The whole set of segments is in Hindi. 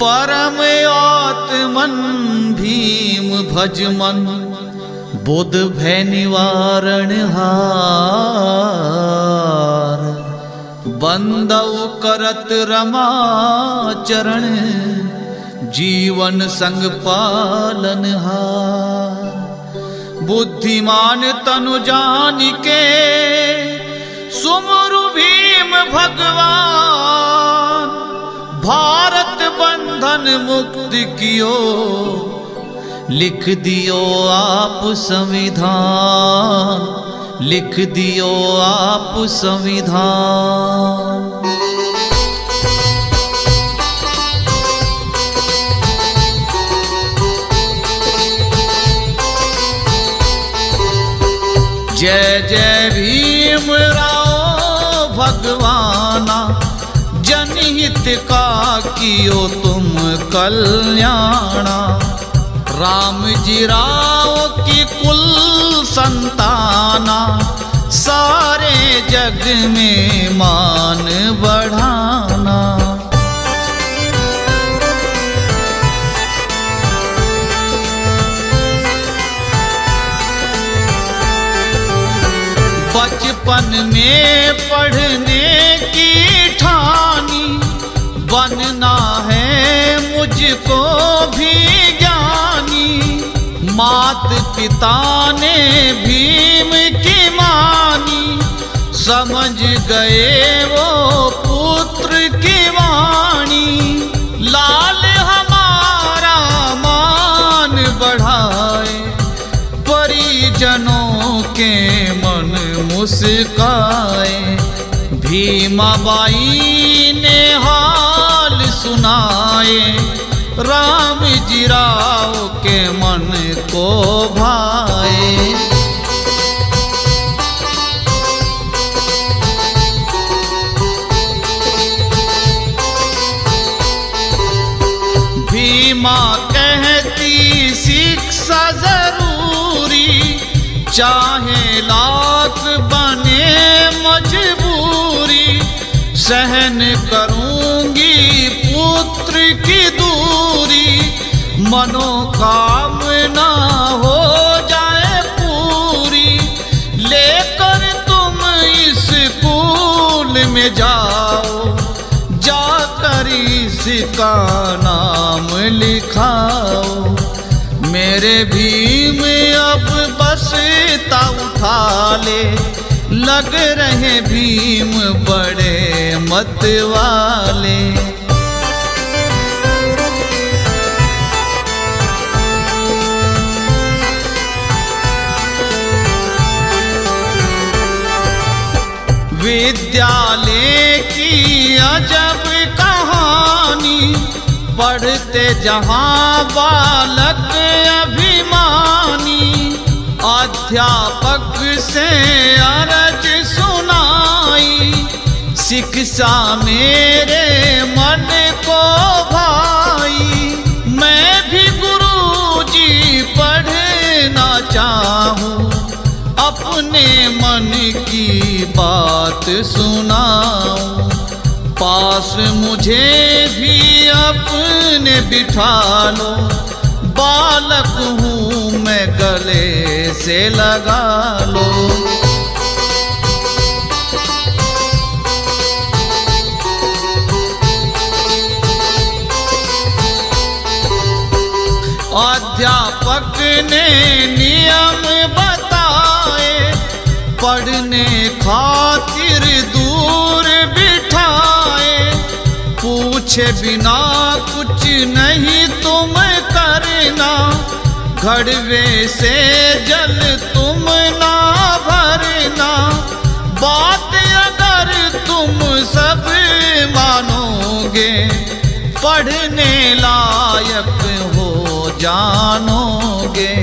परम आत्मन भीम भजमन बुध भय निवारण हार। बंदव करत रमा चरण जीवन संग पालन हार। बुद्धिमान तनु जानिके सुमरु भीम भगवान। भारत बंधन मुक्त कियो लिख दियो आप संविधान। लिख दियो आप संविधान। जय जय भीम राव भगवाना। जनहित का कियो तुम कल्याणा। राम जी राव की कुल संताना। सारे जग में मान बढ़ाना। बचपन में पढ़ने की ठानी। बनना है मुझको भी ज्ञानी। मात पिता ने भीम की मानी। समझ गए वो पुत्र की वाणी। लाल हमारा मान बढ़ाए। परिजनों के मन मुस्काए। भीमाबाई ने हाल सुनाए। राम जी राव के मन को भाए। भीमा कहती शिक्षा जरूरी। चाहे लाख बने मजबूरी। सहन करूंगी पुत्र की दूरी। मनोकामना हो जाए पूरी। लेकर तुम इस स्कूल में जाओ। जाकर इसका नाम लिखाओ। मेरे भीम अब बस्ता उठा ले। लग रहे भीम बड़े मत वाले। विद्यालय की अजब कहानी। पढ़ते जहां बालक अभिमानी। अध्यापक से अरज सुनाई। शिक्षा मेरे मन को भाई। मैं भी गुरुजी पढ़ना चाहूं। अपने मन की बात सुनाऊं। पास मुझे भी अपने बिठा लो। बालक हूँ मैं गले से लगा लो। अध्यापक ने नियम बताए। पढ़ने खातिर दूर बिठाए। पूछे बिना कुछ नहीं तुम करना। घड़वे से जल तुम ना भरना। बात अगर तुम सब मानोगे। पढ़ने लायक हो जानोगे।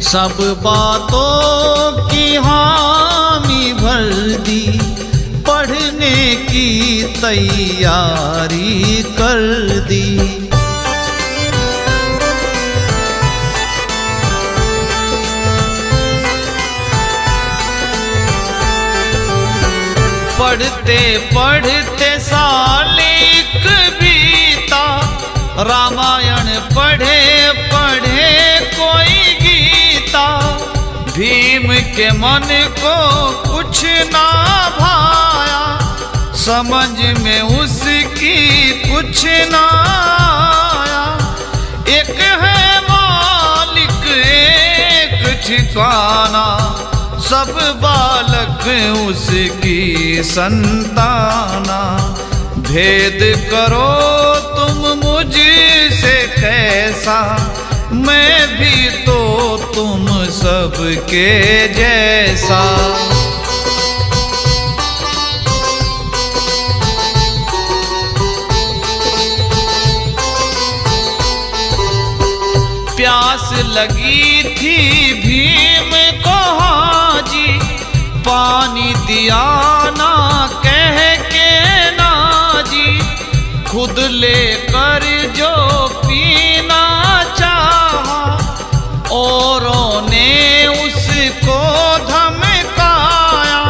सब बातों की हामी भर दी। पढ़ने की तैयारी कर दी। पढ़ते पढ़ते साल एक बीता। के मन को कुछ ना भाया, समझ में उसकी कुछ ना आया। एक है मालिक एक ठिकाना, सब बालक उसकी संताना। भेद करो तुम मुझसे कैसा, मैं भी तो तुम सबके जैसा। प्यास लगी थी भीम को हाजी, पानी दिया ना कह के नाजी। खुद लेकर जो पीना चाहा, औरों ने उसको धमकाया।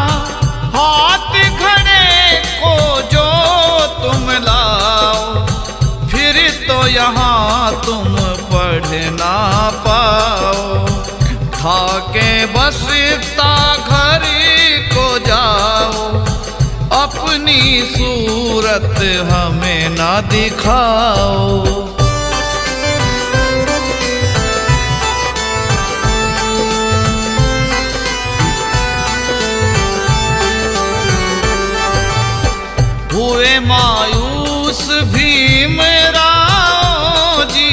हाथ खड़े को जो तुम लाओ, फिर तो यहाँ तुम पढ़ ना पाओ। था के बसता घर को जाओ, अपनी सूरत हमें ना दिखाओ। हुए मायूस भीम राव जी,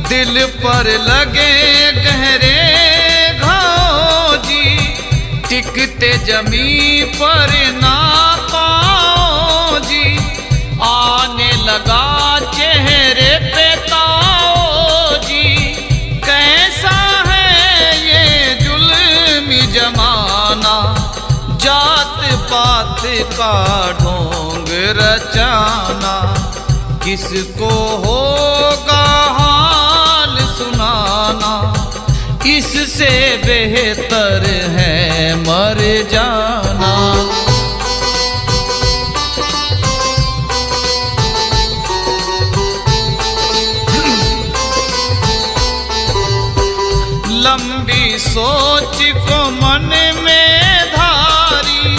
दिल पर लगे गहरे घाव जी। टिकते जमी पर ना पाओ जी, आने लगा चेहरे पे ताओ जी। कैसा है ये जुल्मी जमाना, जात पात का ढोंग रचाना। किसको होगा हाल सुनाना, इससे बेहतर है मर जाना। लंबी सोच को मन में धारी,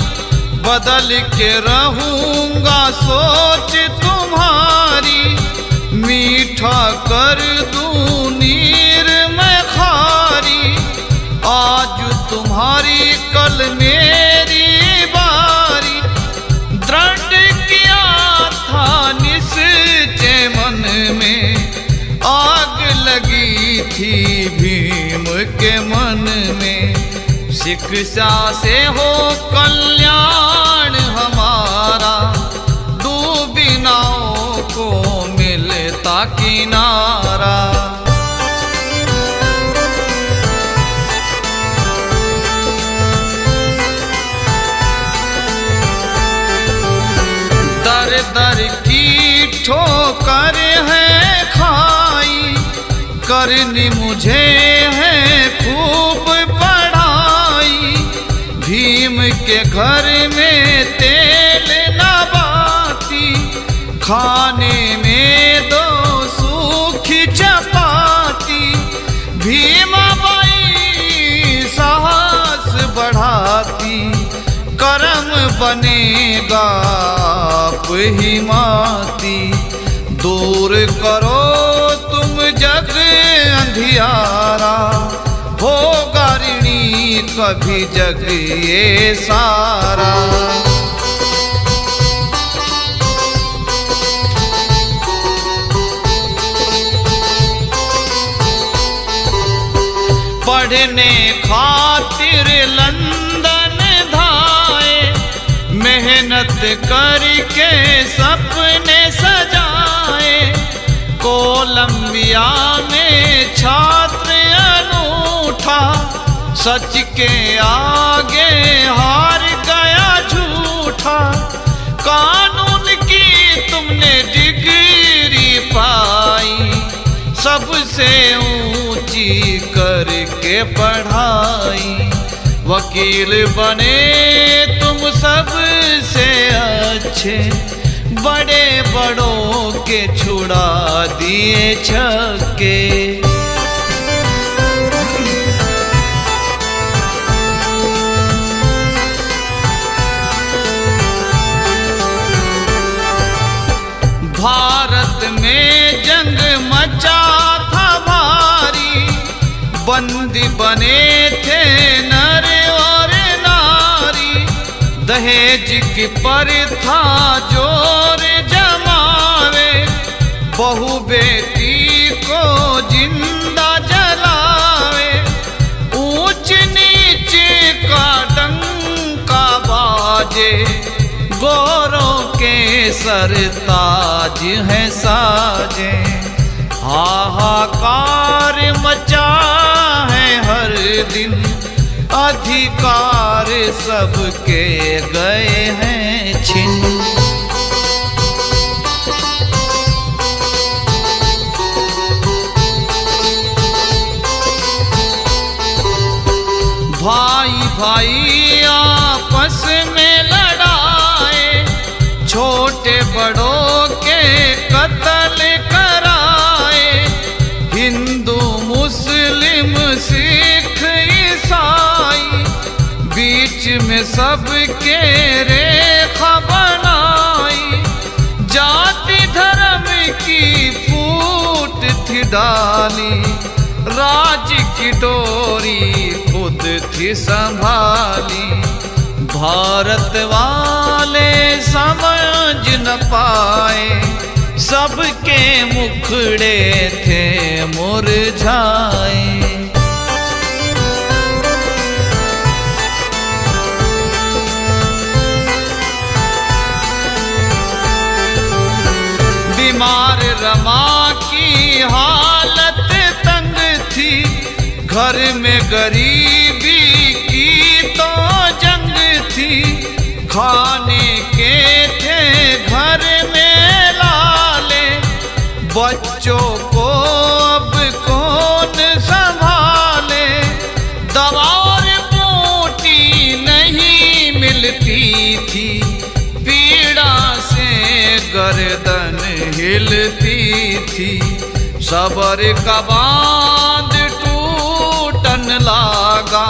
बदल के रहूंगा सोच तुम्हारी। मीठा कर दूं नीर में खारी, आज तुम्हारी कल मेरी बारी। दृढ़ किया था निश्चय मन में, आग लगी थी भीम के मन में। शिक्षा से हो कल्याण हमारा, डूबी नाव को मिलता किनारा। दर दर की ठोकर है खाई, करनी मुझे है खूब पढ़ाई। भीम के घर में तेल न बाती, खाने में दो सूखी चपाती। भीमाबाई साहस बढ़ाती, करम बनेगा आप ही माती। दूर करो तुम जग अंधियारा, होगा ऋणी कभी जग ये सारा। पढ़ने खातिर लंदन धाए, मेहनत करके सपने सजाए। कोलंबिया में छात्र अनूठा, सच के आगे हार गया झूठा। कानून की तुमने डिग्री पाई, सबसे ऊंची करके पढ़ाई। वकील बने तुम सबसे अच्छे, बड़े बड़ों के छुड़ा दिए छक्के। भारत में जंग मचा था भारी, बंदी बने थे नर और नारी। दहेज की प्रथा जोर जमावे, बहू बेटी को जिंदा जलावे। ऊंच नीचे का डंका बाजे, गोरों के सरताज है साजे। हाहाकार मचा है हर दिन, अधिकार सबके गए हैं छिन। भाई भाई आपस में लड़ाए, छोटे बड़ों के कत्ल कराए। हिंदू मुस्लिम सिख ईसाई, बीच में सबके रेखा बनाई। जाति धर्म की फूट थी डाली, राज की डोरी खुद थी संभाली। भारत वाले समझ न पाए, सबके मुखड़े थे मुरझाए। बीमार रमा की हालत तंग थी, घर में गरीबी की तो जंग थी। खाने के थे घर में लाले, बच्चों को अब कौन संभाले। दवा और बूटी नहीं मिलती थी, पीड़ा से गर्दन हिलती थी। सबर का बांध टूटन लागा,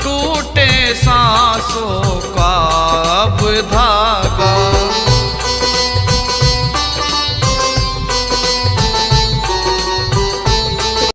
टूटे सांसों का अब धागा।